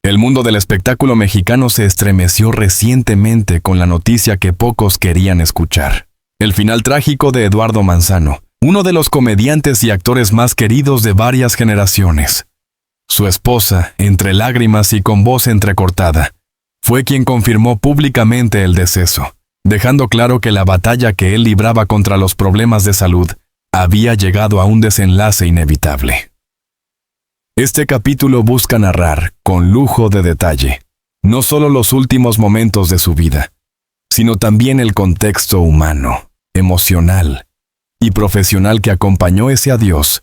El mundo del espectáculo mexicano se estremeció recientemente con la noticia que pocos querían escuchar: el final trágico de Eduardo Manzano, uno de los comediantes y actores más queridos de varias generaciones. Su esposa, entre lágrimas y con voz entrecortada, fue quien confirmó públicamente el deceso, dejando claro que la batalla que él libraba contra los problemas de salud había llegado a un desenlace inevitable. Este capítulo busca narrar, con lujo de detalle, no solo los últimos momentos de su vida, sino también el contexto humano, emocional y profesional que acompañó ese adiós,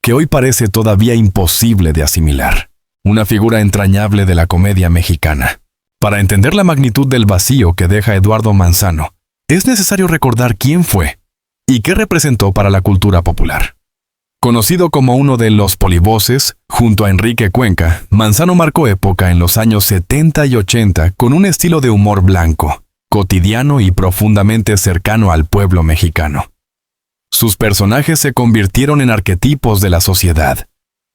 que hoy parece todavía imposible de asimilar. Una figura entrañable de la comedia mexicana. Para entender la magnitud del vacío que deja Eduardo Manzano, es necesario recordar quién fue y qué representó para la cultura popular. Conocido como uno de los polivoces, junto a Enrique Cuenca, Manzano marcó época en los años 70 y 80 con un estilo de humor blanco, cotidiano y profundamente cercano al pueblo mexicano. Sus personajes se convirtieron en arquetipos de la sociedad: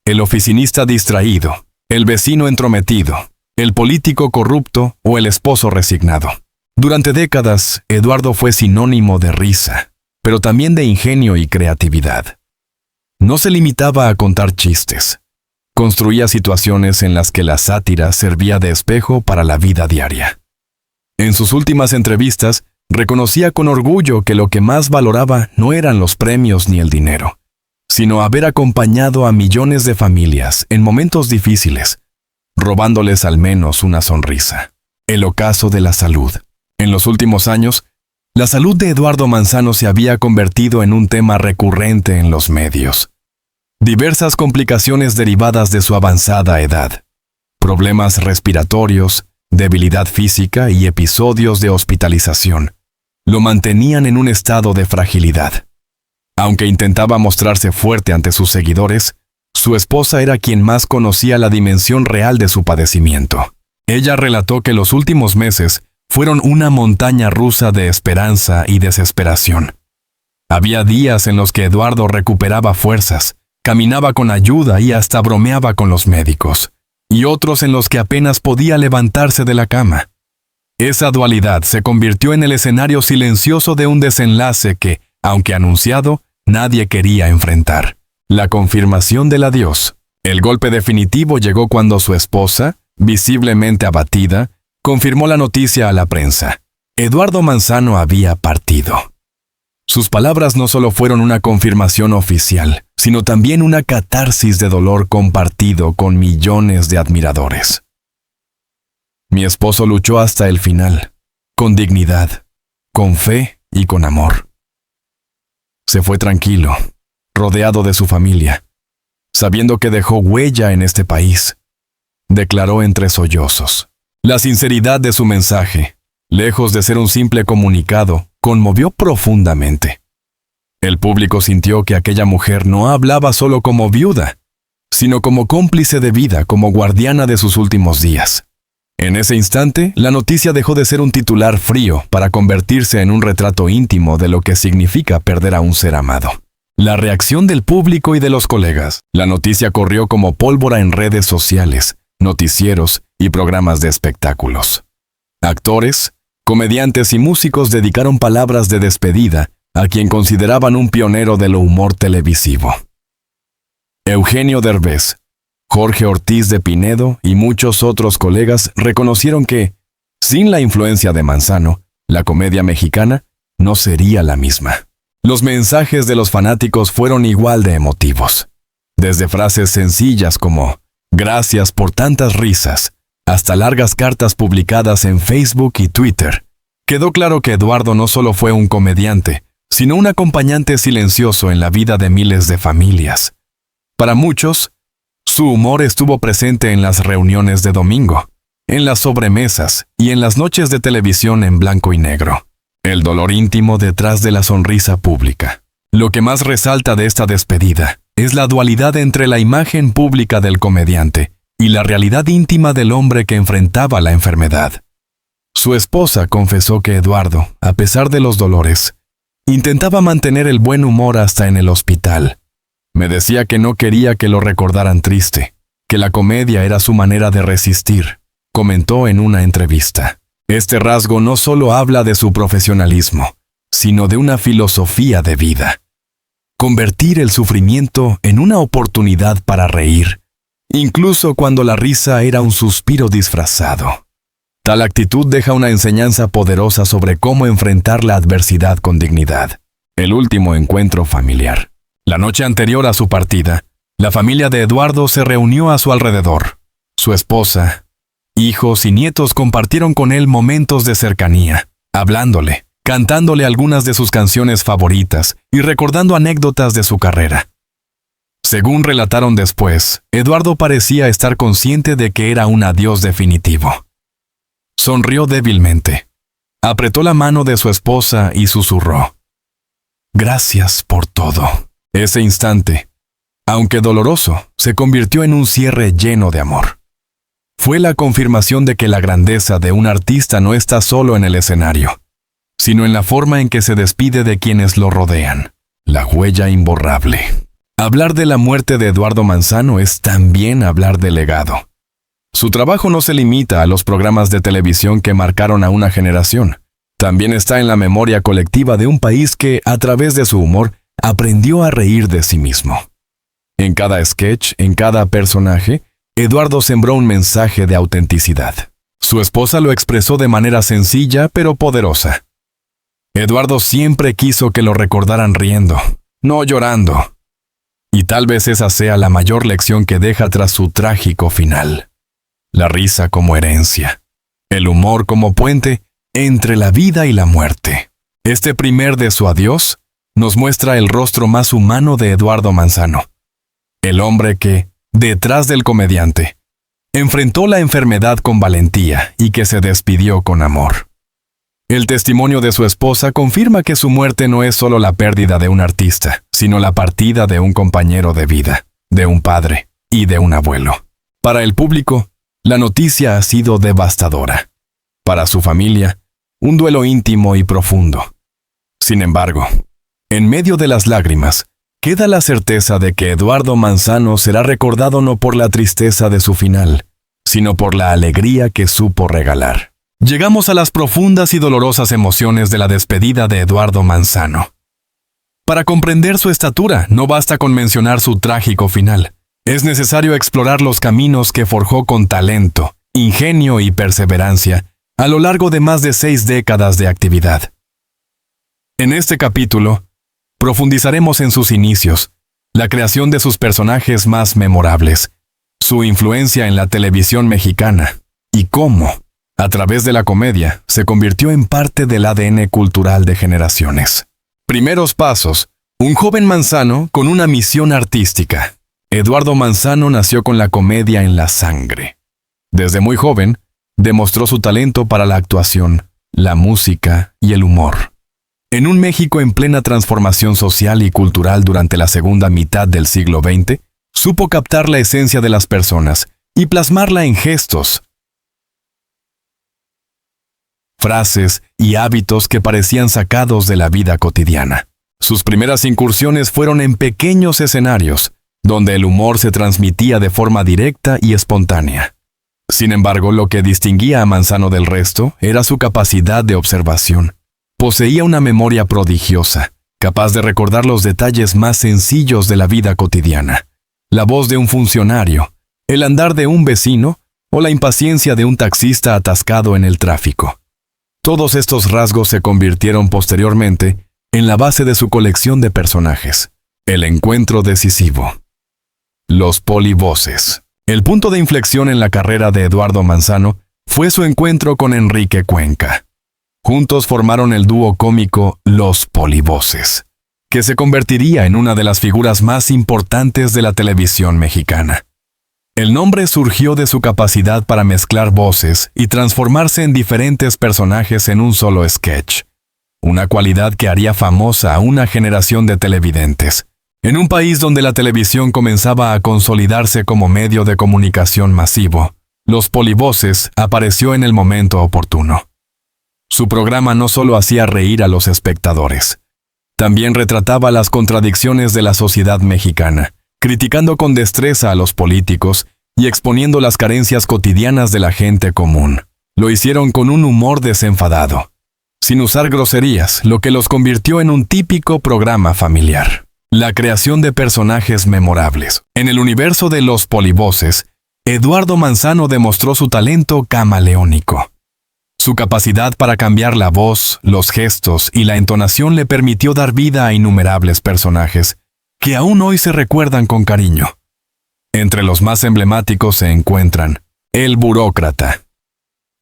el oficinista distraído, el vecino entrometido, el político corrupto o el esposo resignado. Durante décadas, Eduardo fue sinónimo de risa, pero también de ingenio y creatividad. No se limitaba a contar chistes. Construía situaciones en las que la sátira servía de espejo para la vida diaria. En sus últimas entrevistas, reconocía con orgullo que lo que más valoraba no eran los premios ni el dinero, sino haber acompañado a millones de familias en momentos difíciles, robándoles al menos una sonrisa. El ocaso de la salud. En los últimos años, la salud de Eduardo Manzano se había convertido en un tema recurrente en los medios. Diversas complicaciones derivadas de su avanzada edad, problemas respiratorios, debilidad física y episodios de hospitalización, lo mantenían en un estado de fragilidad. Aunque intentaba mostrarse fuerte ante sus seguidores, su esposa era quien más conocía la dimensión real de su padecimiento. Ella relató que los últimos meses fueron una montaña rusa de esperanza y desesperación. Había días en los que Eduardo recuperaba fuerzas, caminaba con ayuda y hasta bromeaba con los médicos, y otros en los que apenas podía levantarse de la cama. Esa dualidad se convirtió en el escenario silencioso de un desenlace que, aunque anunciado, nadie quería enfrentar: la confirmación del adiós. El golpe definitivo llegó cuando su esposa, visiblemente abatida, confirmó la noticia a la prensa: Eduardo Manzano había partido. Sus palabras no solo fueron una confirmación oficial, sino también una catarsis de dolor compartido con millones de admiradores. Mi esposo luchó hasta el final, con dignidad, con fe y con amor. Se fue tranquilo, rodeado de su familia, sabiendo que dejó huella en este país, declaró entre sollozos. La sinceridad de su mensaje, lejos de ser un simple comunicado, conmovió profundamente. El público sintió que aquella mujer no hablaba solo como viuda, sino como cómplice de vida, como guardiana de sus últimos días. En ese instante, la noticia dejó de ser un titular frío para convertirse en un retrato íntimo de lo que significa perder a un ser amado. La reacción del público y de los colegas. La noticia corrió como pólvora en redes sociales, noticieros y programas de espectáculos. Actores, comediantes y músicos dedicaron palabras de despedida a quien consideraban un pionero de lo humor televisivo. Eugenio Derbez, Jorge Ortiz de Pinedo y muchos otros colegas reconocieron que, sin la influencia de Manzano, la comedia mexicana no sería la misma. Los mensajes de los fanáticos fueron igual de emotivos. Desde frases sencillas como «Gracias por tantas risas», hasta largas cartas publicadas en Facebook y Twitter. Quedó claro que Eduardo no solo fue un comediante, sino un acompañante silencioso en la vida de miles de familias. Para muchos, su humor estuvo presente en las reuniones de domingo, en las sobremesas y en las noches de televisión en blanco y negro. El dolor íntimo detrás de la sonrisa pública. Lo que más resalta de esta despedida es la dualidad entre la imagen pública del comediante y la realidad íntima del hombre que enfrentaba la enfermedad. Su esposa confesó que Eduardo, a pesar de los dolores, intentaba mantener el buen humor hasta en el hospital. Me decía que no quería que lo recordaran triste, que la comedia era su manera de resistir, comentó en una entrevista. Este rasgo no solo habla de su profesionalismo, sino de una filosofía de vida. Convertir el sufrimiento en una oportunidad para reír, incluso cuando la risa era un suspiro disfrazado. Tal actitud deja una enseñanza poderosa sobre cómo enfrentar la adversidad con dignidad. El último encuentro familiar. La noche anterior a su partida, la familia de Eduardo se reunió a su alrededor. Su esposa, hijos y nietos compartieron con él momentos de cercanía, hablándole, cantándole algunas de sus canciones favoritas y recordando anécdotas de su carrera. Según relataron después, Eduardo parecía estar consciente de que era un adiós definitivo. Sonrió débilmente, apretó la mano de su esposa y susurró: «Gracias por todo». Ese instante, aunque doloroso, se convirtió en un cierre lleno de amor. Fue la confirmación de que la grandeza de un artista no está solo en el escenario, sino en la forma en que se despide de quienes lo rodean, la huella imborrable. Hablar de la muerte de Eduardo Manzano es también hablar de legado. Su trabajo no se limita a los programas de televisión que marcaron a una generación. También está en la memoria colectiva de un país que, a través de su humor, aprendió a reír de sí mismo. En cada sketch, en cada personaje, Eduardo sembró un mensaje de autenticidad. Su esposa lo expresó de manera sencilla pero poderosa. Eduardo siempre quiso que lo recordaran riendo, no llorando. Y tal vez esa sea la mayor lección que deja tras su trágico final. La risa como herencia. El humor como puente entre la vida y la muerte. Este primer de su adiós nos muestra el rostro más humano de Eduardo Manzano. El hombre que, detrás del comediante, enfrentó la enfermedad con valentía y que se despidió con amor. El testimonio de su esposa confirma que su muerte no es solo la pérdida de un artista, sino la partida de un compañero de vida, de un padre y de un abuelo. Para el público, la noticia ha sido devastadora. Para su familia, un duelo íntimo y profundo. Sin embargo, en medio de las lágrimas, queda la certeza de que Eduardo Manzano será recordado no por la tristeza de su final, sino por la alegría que supo regalar. Llegamos a las profundas y dolorosas emociones de la despedida de Eduardo Manzano. Para comprender su estatura, no basta con mencionar su trágico final. Es necesario explorar los caminos que forjó con talento, ingenio y perseverancia a lo largo de más de 6 décadas de actividad. En este capítulo, profundizaremos en sus inicios, la creación de sus personajes más memorables, su influencia en la televisión mexicana y cómo, a través de la comedia, se convirtió en parte del ADN cultural de generaciones. Primeros pasos. Un joven Manzano con una misión artística. Eduardo Manzano nació con la comedia en la sangre. Desde muy joven, demostró su talento para la actuación, la música y el humor. En un México en plena transformación social y cultural durante la segunda mitad del siglo XX, supo captar la esencia de las personas y plasmarla en gestos, frases y hábitos que parecían sacados de la vida cotidiana. Sus primeras incursiones fueron en pequeños escenarios, donde el humor se transmitía de forma directa y espontánea. Sin embargo, lo que distinguía a Manzano del resto era su capacidad de observación. Poseía una memoria prodigiosa, capaz de recordar los detalles más sencillos de la vida cotidiana. La voz de un funcionario, el andar de un vecino o la impaciencia de un taxista atascado en el tráfico. Todos estos rasgos se convirtieron posteriormente en la base de su colección de personajes. El encuentro decisivo. Los polivoces. El punto de inflexión en la carrera de Eduardo Manzano fue su encuentro con Enrique Cuenca. Juntos formaron el dúo cómico Los Polivoces, que se convertiría en una de las figuras más importantes de la televisión mexicana. El nombre surgió de su capacidad para mezclar voces y transformarse en diferentes personajes en un solo sketch, una cualidad que haría famosa a una generación de televidentes. En un país donde la televisión comenzaba a consolidarse como medio de comunicación masivo, Los Polivoces apareció en el momento oportuno. Su programa no solo hacía reír a los espectadores, también retrataba las contradicciones de la sociedad mexicana, criticando con destreza a los políticos y exponiendo las carencias cotidianas de la gente común. Lo hicieron con un humor desenfadado, sin usar groserías, lo que los convirtió en un típico programa familiar. La creación de personajes memorables. En el universo de Los Polivoces, Eduardo Manzano demostró su talento camaleónico. Su capacidad para cambiar la voz, los gestos y la entonación le permitió dar vida a innumerables personajes que aún hoy se recuerdan con cariño. Entre los más emblemáticos se encuentran El Burócrata,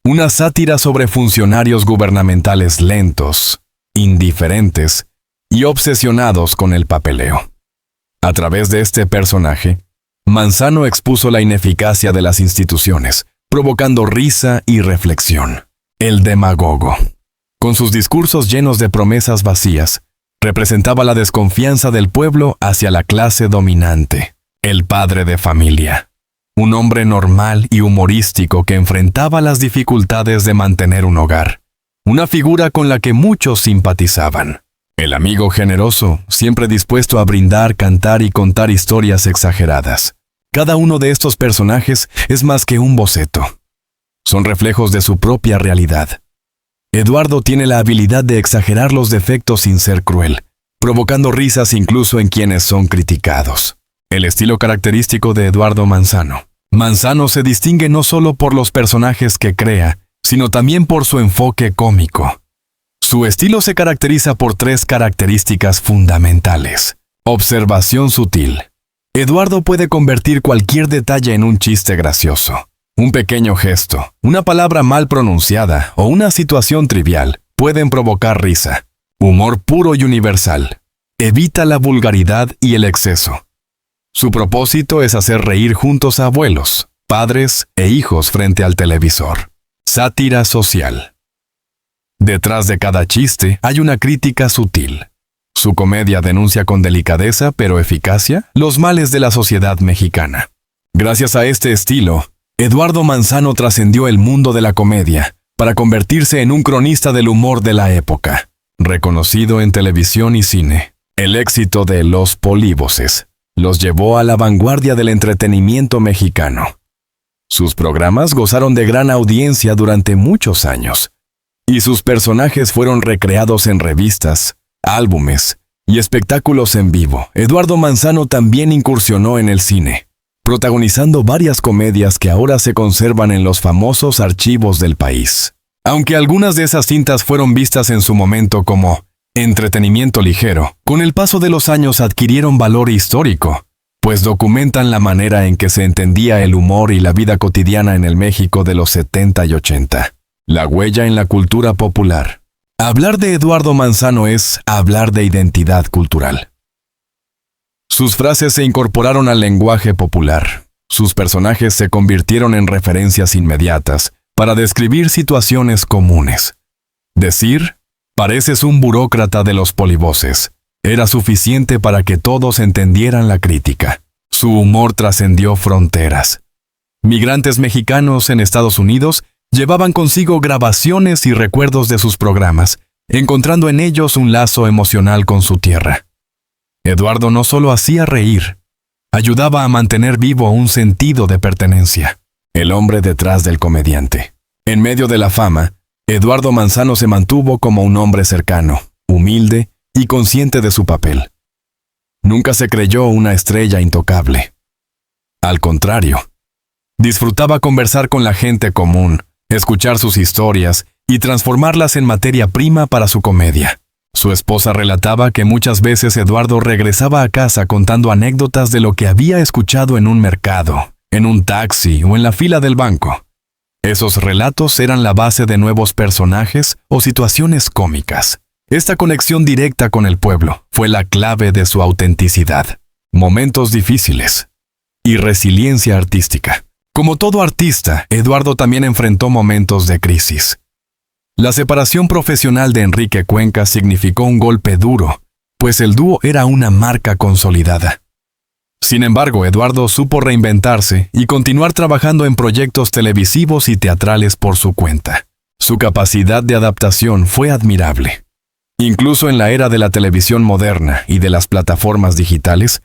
una sátira sobre funcionarios gubernamentales lentos, indiferentes y obsesionados con el papeleo. A través de este personaje, Manzano expuso la ineficacia de las instituciones, provocando risa y reflexión. El Demagogo, con sus discursos llenos de promesas vacías, representaba la desconfianza del pueblo hacia la clase dominante. El Padre de Familia, un hombre normal y humorístico que enfrentaba las dificultades de mantener un hogar, una figura con la que muchos simpatizaban. El Amigo Generoso, siempre dispuesto a brindar, cantar y contar historias exageradas. Cada uno de estos personajes es más que un boceto. Son reflejos de su propia realidad. Eduardo tiene la habilidad de exagerar los defectos sin ser cruel, provocando risas incluso en quienes son criticados. El estilo característico de Eduardo Manzano. Manzano se distingue no solo por los personajes que crea, sino también por su enfoque cómico. Su estilo se caracteriza por 3 características fundamentales. Observación sutil. Eduardo puede convertir cualquier detalle en un chiste gracioso. Un pequeño gesto, una palabra mal pronunciada o una situación trivial pueden provocar risa. Humor puro y universal. Evita la vulgaridad y el exceso. Su propósito es hacer reír juntos a abuelos, padres e hijos frente al televisor. Sátira social. Detrás de cada chiste hay una crítica sutil. Su comedia denuncia con delicadeza pero eficacia los males de la sociedad mexicana. Gracias a este estilo, Eduardo Manzano trascendió el mundo de la comedia para convertirse en un cronista del humor de la época, reconocido en televisión y cine. El éxito de Los Polivoces los llevó a la vanguardia del entretenimiento mexicano. Sus programas gozaron de gran audiencia durante muchos años, y sus personajes fueron recreados en revistas, álbumes y espectáculos en vivo. Eduardo Manzano también incursionó en el cine, protagonizando varias comedias que ahora se conservan en los famosos archivos del país. Aunque algunas de esas cintas fueron vistas en su momento como entretenimiento ligero, con el paso de los años adquirieron valor histórico, pues documentan la manera en que se entendía el humor y la vida cotidiana en el México de los 70 y 80. La huella en la cultura popular. Hablar de Eduardo Manzano es hablar de identidad cultural. Sus frases se incorporaron al lenguaje popular. Sus personajes se convirtieron en referencias inmediatas para describir situaciones comunes. Decir, pareces un burócrata de Los Polivoces, era suficiente para que todos entendieran la crítica. Su humor trascendió fronteras. Migrantes mexicanos en Estados Unidos llevaban consigo grabaciones y recuerdos de sus programas, encontrando en ellos un lazo emocional con su tierra. Eduardo no solo hacía reír, ayudaba a mantener vivo un sentido de pertenencia. El hombre detrás del comediante. En medio de la fama, Eduardo Manzano se mantuvo como un hombre cercano, humilde y consciente de su papel. Nunca se creyó una estrella intocable. Al contrario, disfrutaba conversar con la gente común, escuchar sus historias y transformarlas en materia prima para su comedia. Su esposa relataba que muchas veces Eduardo regresaba a casa contando anécdotas de lo que había escuchado en un mercado, en un taxi o en la fila del banco. Esos relatos eran la base de nuevos personajes o situaciones cómicas. Esta conexión directa con el pueblo fue la clave de su autenticidad. Momentos difíciles y resiliencia artística. Como todo artista, Eduardo también enfrentó momentos de crisis. La separación profesional de Enrique Cuenca significó un golpe duro, pues el dúo era una marca consolidada. Sin embargo, Eduardo supo reinventarse y continuar trabajando en proyectos televisivos y teatrales por su cuenta. Su capacidad de adaptación fue admirable. Incluso en la era de la televisión moderna y de las plataformas digitales,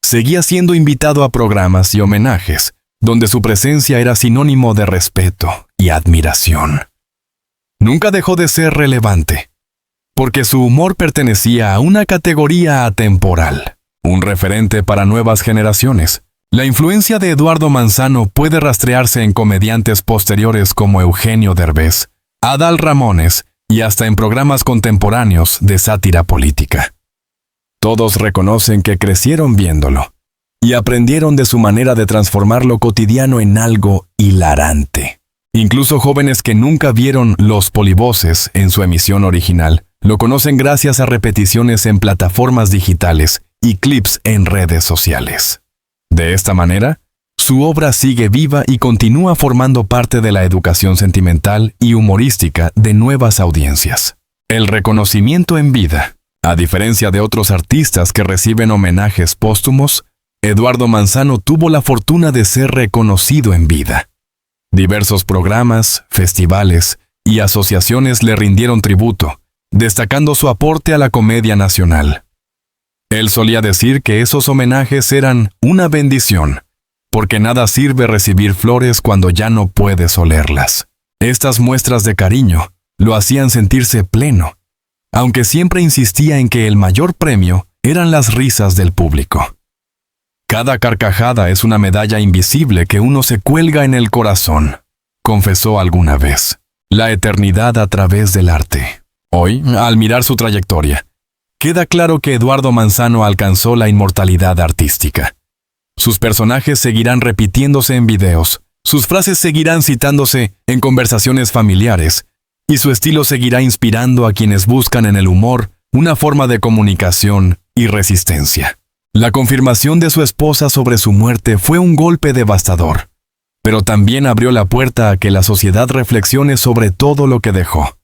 seguía siendo invitado a programas y homenajes, donde su presencia era sinónimo de respeto y admiración. Nunca dejó de ser relevante, porque su humor pertenecía a una categoría atemporal, un referente para nuevas generaciones. La influencia de Eduardo Manzano puede rastrearse en comediantes posteriores como Eugenio Derbez, Adal Ramones y hasta en programas contemporáneos de sátira política. Todos reconocen que crecieron viéndolo y aprendieron de su manera de transformar lo cotidiano en algo hilarante. Incluso jóvenes que nunca vieron Los Polivoces en su emisión original, lo conocen gracias a repeticiones en plataformas digitales y clips en redes sociales. De esta manera, su obra sigue viva y continúa formando parte de la educación sentimental y humorística de nuevas audiencias. El reconocimiento en vida. A diferencia de otros artistas que reciben homenajes póstumos, Eduardo Manzano tuvo la fortuna de ser reconocido en vida. Diversos programas, festivales y asociaciones le rindieron tributo, destacando su aporte a la comedia nacional. Él solía decir que esos homenajes eran una bendición, porque nada sirve recibir flores cuando ya no puedes olerlas. Estas muestras de cariño lo hacían sentirse pleno, aunque siempre insistía en que el mayor premio eran las risas del público. Cada carcajada es una medalla invisible que uno se cuelga en el corazón, confesó alguna vez. La eternidad a través del arte. Hoy, al mirar su trayectoria, queda claro que Eduardo Manzano alcanzó la inmortalidad artística. Sus personajes seguirán repitiéndose en videos, sus frases seguirán citándose en conversaciones familiares, y su estilo seguirá inspirando a quienes buscan en el humor una forma de comunicación y resistencia. La confirmación de su esposa sobre su muerte fue un golpe devastador, pero también abrió la puerta a que la sociedad reflexione sobre todo lo que dejó.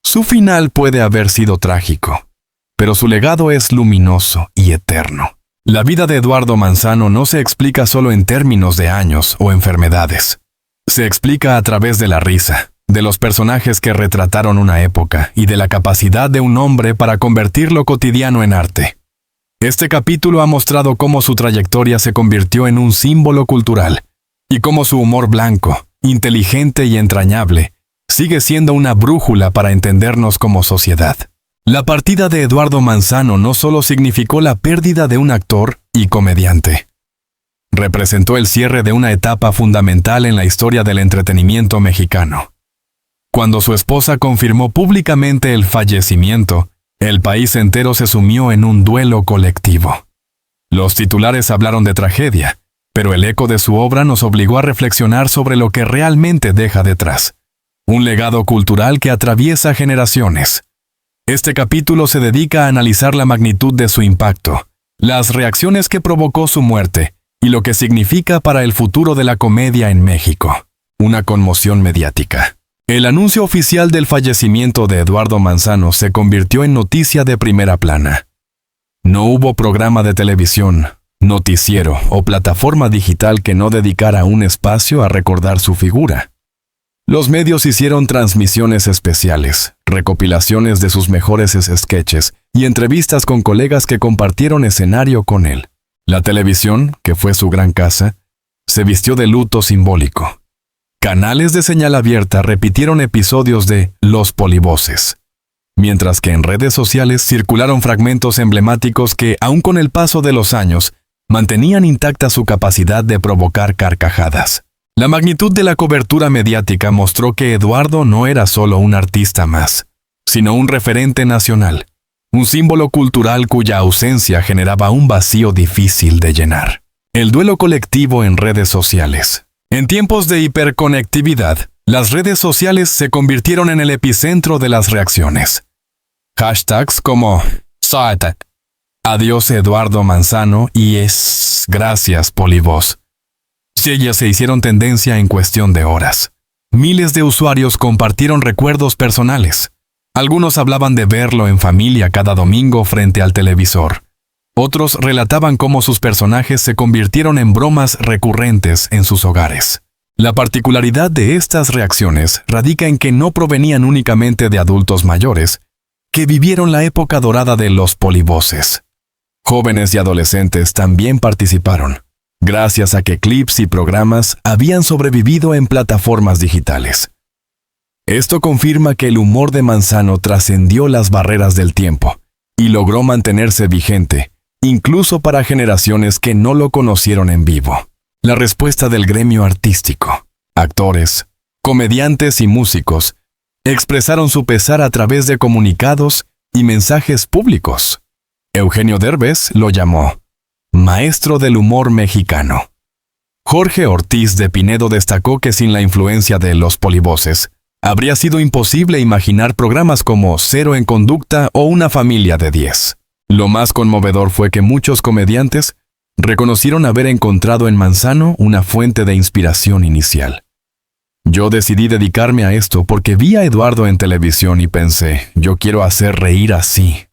Su final puede haber sido trágico, pero su legado es luminoso y eterno. La vida de Eduardo Manzano no se explica solo en términos de años o enfermedades. Se explica a través de la risa, de los personajes que retrataron una época y de la capacidad de un hombre para convertir lo cotidiano en arte. Este capítulo ha mostrado cómo su trayectoria se convirtió en un símbolo cultural y cómo su humor blanco, inteligente y entrañable sigue siendo una brújula para entendernos como sociedad. La partida de Eduardo Manzano no solo significó la pérdida de un actor y comediante. Representó el cierre de una etapa fundamental en la historia del entretenimiento mexicano. Cuando su esposa confirmó públicamente el fallecimiento, el país entero se sumió en un duelo colectivo. Los titulares hablaron de tragedia, pero el eco de su obra nos obligó a reflexionar sobre lo que realmente deja detrás. Un legado cultural que atraviesa generaciones. Este capítulo se dedica a analizar la magnitud de su impacto, las reacciones que provocó su muerte y lo que significa para el futuro de la comedia en México. Una conmoción mediática. El anuncio oficial del fallecimiento de Eduardo Manzano se convirtió en noticia de primera plana. No hubo programa de televisión, noticiero o plataforma digital que no dedicara un espacio a recordar su figura. Los medios hicieron transmisiones especiales, recopilaciones de sus mejores sketches y entrevistas con colegas que compartieron escenario con él. La televisión, que fue su gran casa, se vistió de luto simbólico. Canales de señal abierta repitieron episodios de Los Polivoces, mientras que en redes sociales circularon fragmentos emblemáticos que, aun con el paso de los años, mantenían intacta su capacidad de provocar carcajadas. La magnitud de la cobertura mediática mostró que Eduardo no era solo un artista más, sino un referente nacional, un símbolo cultural cuya ausencia generaba un vacío difícil de llenar. El duelo colectivo en redes sociales. En tiempos de hiperconectividad, las redes sociales se convirtieron en el epicentro de las reacciones. Hashtags como #SAT, Adiós Eduardo Manzano y Gracias Polivoz. Ellas se hicieron tendencia en cuestión de horas. Miles de usuarios compartieron recuerdos personales. Algunos hablaban de verlo en familia cada domingo frente al televisor. Otros relataban cómo sus personajes se convirtieron en bromas recurrentes en sus hogares. La particularidad de estas reacciones radica en que no provenían únicamente de adultos mayores, que vivieron la época dorada de Los Polivoces. Jóvenes y adolescentes también participaron. gracias a que clips y programas habían sobrevivido en plataformas digitales. Esto confirma que el humor de Manzano trascendió las barreras del tiempo y logró mantenerse vigente, incluso para generaciones que no lo conocieron en vivo. La respuesta del gremio artístico, actores, comediantes y músicos, expresaron su pesar a través de comunicados y mensajes públicos. Eugenio Derbez lo llamó maestro del humor mexicano. Jorge Ortiz de Pinedo destacó que sin la influencia de los polivoces, habría sido imposible imaginar programas como Cero en Conducta o Una Familia de 10. Lo más conmovedor fue que muchos comediantes reconocieron haber encontrado en Manzano una fuente de inspiración inicial. Yo decidí dedicarme a esto porque vi a Eduardo en televisión y pensé, yo quiero hacer reír así,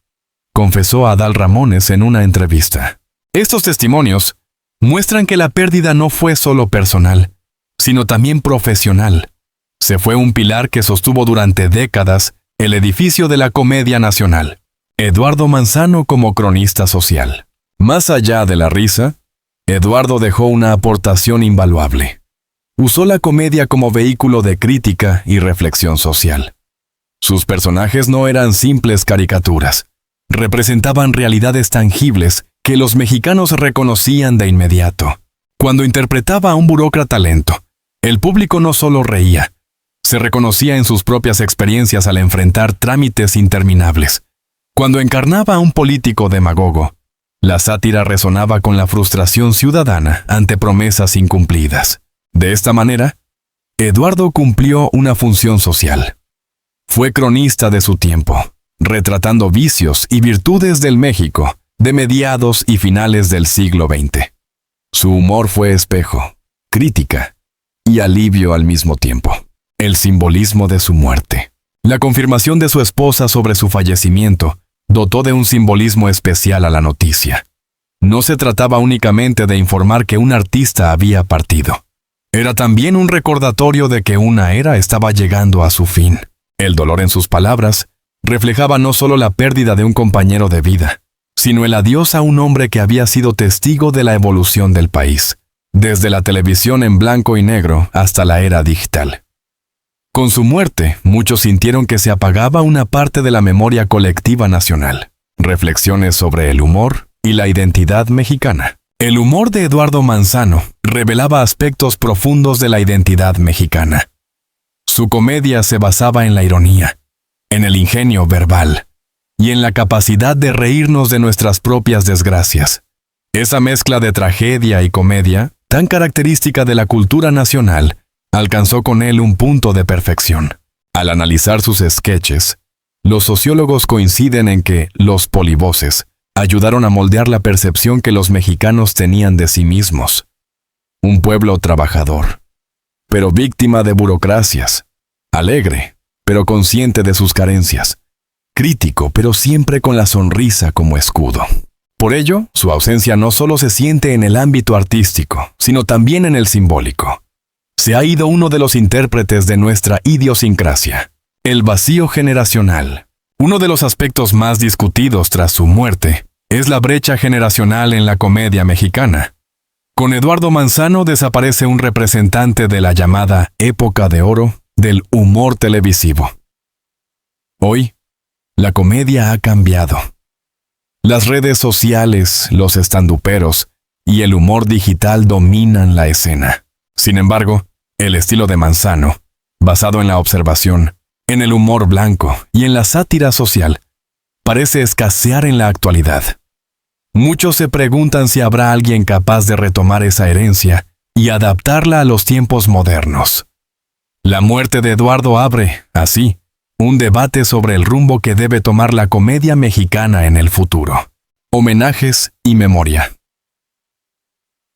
confesó Adal Ramones en una entrevista. Estos testimonios muestran que la pérdida no fue solo personal, sino también profesional. Se fue un pilar que sostuvo durante décadas el edificio de la comedia nacional. Eduardo Manzano como cronista social. Más allá de la risa, Eduardo dejó una aportación invaluable. Usó la comedia como vehículo de crítica y reflexión social. Sus personajes no eran simples caricaturas, representaban realidades tangibles que los mexicanos reconocían de inmediato. Cuando interpretaba a un burócrata lento, el público no solo reía, se reconocía en sus propias experiencias al enfrentar trámites interminables. Cuando encarnaba a un político demagogo, la sátira resonaba con la frustración ciudadana ante promesas incumplidas. De esta manera, Eduardo cumplió una función social. Fue cronista de su tiempo, retratando vicios y virtudes del México de mediados y finales del siglo XX. Su humor fue espejo, crítica y alivio al mismo tiempo. El simbolismo de su muerte. La confirmación de su esposa sobre su fallecimiento dotó de un simbolismo especial a la noticia. No se trataba únicamente de informar que un artista había partido. Era también un recordatorio de que una era estaba llegando a su fin. El dolor en sus palabras reflejaba no solo la pérdida de un compañero de vida, sino el adiós a un hombre que había sido testigo de la evolución del país, desde la televisión en blanco y negro hasta la era digital. Con su muerte, muchos sintieron que se apagaba una parte de la memoria colectiva nacional. Reflexiones sobre el humor y la identidad mexicana. El humor de Eduardo Manzano revelaba aspectos profundos de la identidad mexicana. Su comedia se basaba en la ironía, en el ingenio verbal y en la capacidad de reírnos de nuestras propias desgracias. Esa mezcla de tragedia y comedia, tan característica de la cultura nacional, alcanzó con él un punto de perfección. Al analizar sus sketches, los sociólogos coinciden en que los polivoces ayudaron a moldear la percepción que los mexicanos tenían de sí mismos. Un pueblo trabajador, pero víctima de burocracias, alegre, pero consciente de sus carencias, crítico, pero siempre con la sonrisa como escudo. Por ello, su ausencia no solo se siente en el ámbito artístico, sino también en el simbólico. Se ha ido uno de los intérpretes de nuestra idiosincrasia, el vacío generacional. Uno de los aspectos más discutidos tras su muerte es la brecha generacional en la comedia mexicana. Con Eduardo Manzano desaparece un representante de la llamada época de oro del humor televisivo. Hoy, la comedia ha cambiado. Las redes sociales, los estanduperos y el humor digital dominan la escena. Sin embargo, el estilo de Manzano, basado en la observación, en el humor blanco y en la sátira social, parece escasear en la actualidad. Muchos se preguntan si habrá alguien capaz de retomar esa herencia y adaptarla a los tiempos modernos. La muerte de Eduardo abre, así, un debate sobre el rumbo que debe tomar la comedia mexicana en el futuro. Homenajes y memoria.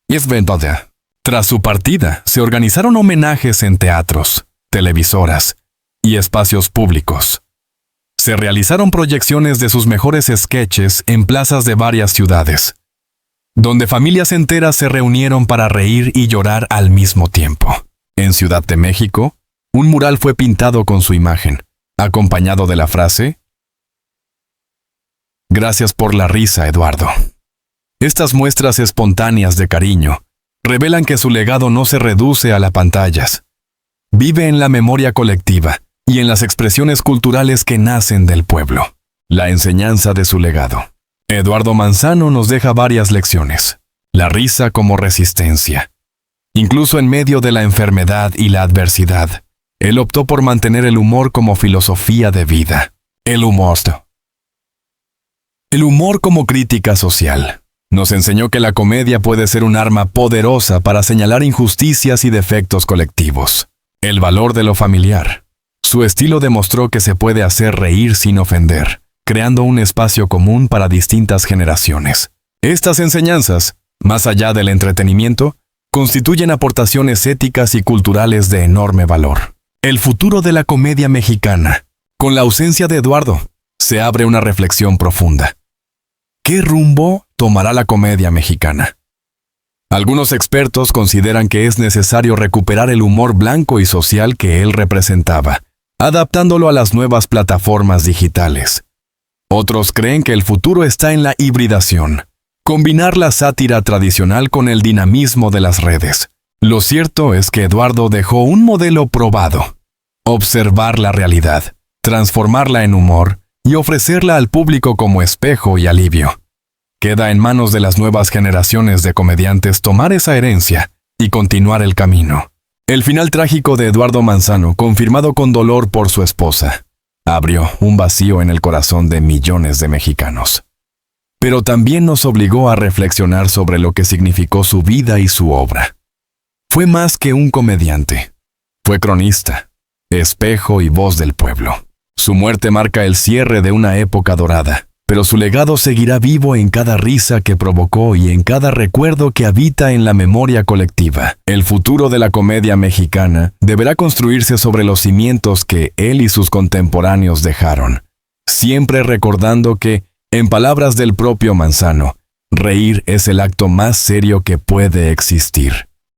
Es verdad. Tras su partida, se organizaron homenajes en teatros, televisoras y espacios públicos. Se realizaron proyecciones de sus mejores sketches en plazas de varias ciudades, donde familias enteras se reunieron para reír y llorar al mismo tiempo. En Ciudad de México, un mural fue pintado con su imagen, acompañado de la frase: «Gracias por la risa, Eduardo». Estas muestras espontáneas de cariño revelan que su legado no se reduce a las pantallas. Vive en la memoria colectiva y en las expresiones culturales que nacen del pueblo. La enseñanza de su legado. Eduardo Manzano nos deja varias lecciones. La risa como resistencia. Incluso en medio de la enfermedad y la adversidad, él optó por mantener el humor como filosofía de vida. El humor. El humor como crítica social. Nos enseñó que la comedia puede ser un arma poderosa para señalar injusticias y defectos colectivos. El valor de lo familiar. Su estilo demostró que se puede hacer reír sin ofender, creando un espacio común para distintas generaciones. Estas enseñanzas, más allá del entretenimiento, constituyen aportaciones éticas y culturales de enorme valor. El futuro de la comedia mexicana. Con la ausencia de Eduardo, se abre una reflexión profunda. ¿Qué rumbo tomará la comedia mexicana? Algunos expertos consideran que es necesario recuperar el humor blanco y social que él representaba, adaptándolo a las nuevas plataformas digitales. Otros creen que el futuro está en la hibridación, combinar la sátira tradicional con el dinamismo de las redes. Lo cierto es que Eduardo dejó un modelo probado: observar la realidad, transformarla en humor y ofrecerla al público como espejo y alivio. Queda en manos de las nuevas generaciones de comediantes tomar esa herencia y continuar el camino. El final trágico de Eduardo Manzano, confirmado con dolor por su esposa, abrió un vacío en el corazón de millones de mexicanos. Pero también nos obligó a reflexionar sobre lo que significó su vida y su obra. Fue más que un comediante. Fue cronista, espejo y voz del pueblo. Su muerte marca el cierre de una época dorada, pero su legado seguirá vivo en cada risa que provocó y en cada recuerdo que habita en la memoria colectiva. El futuro de la comedia mexicana deberá construirse sobre los cimientos que él y sus contemporáneos dejaron, siempre recordando que, en palabras del propio Manzano, reír es el acto más serio que puede existir.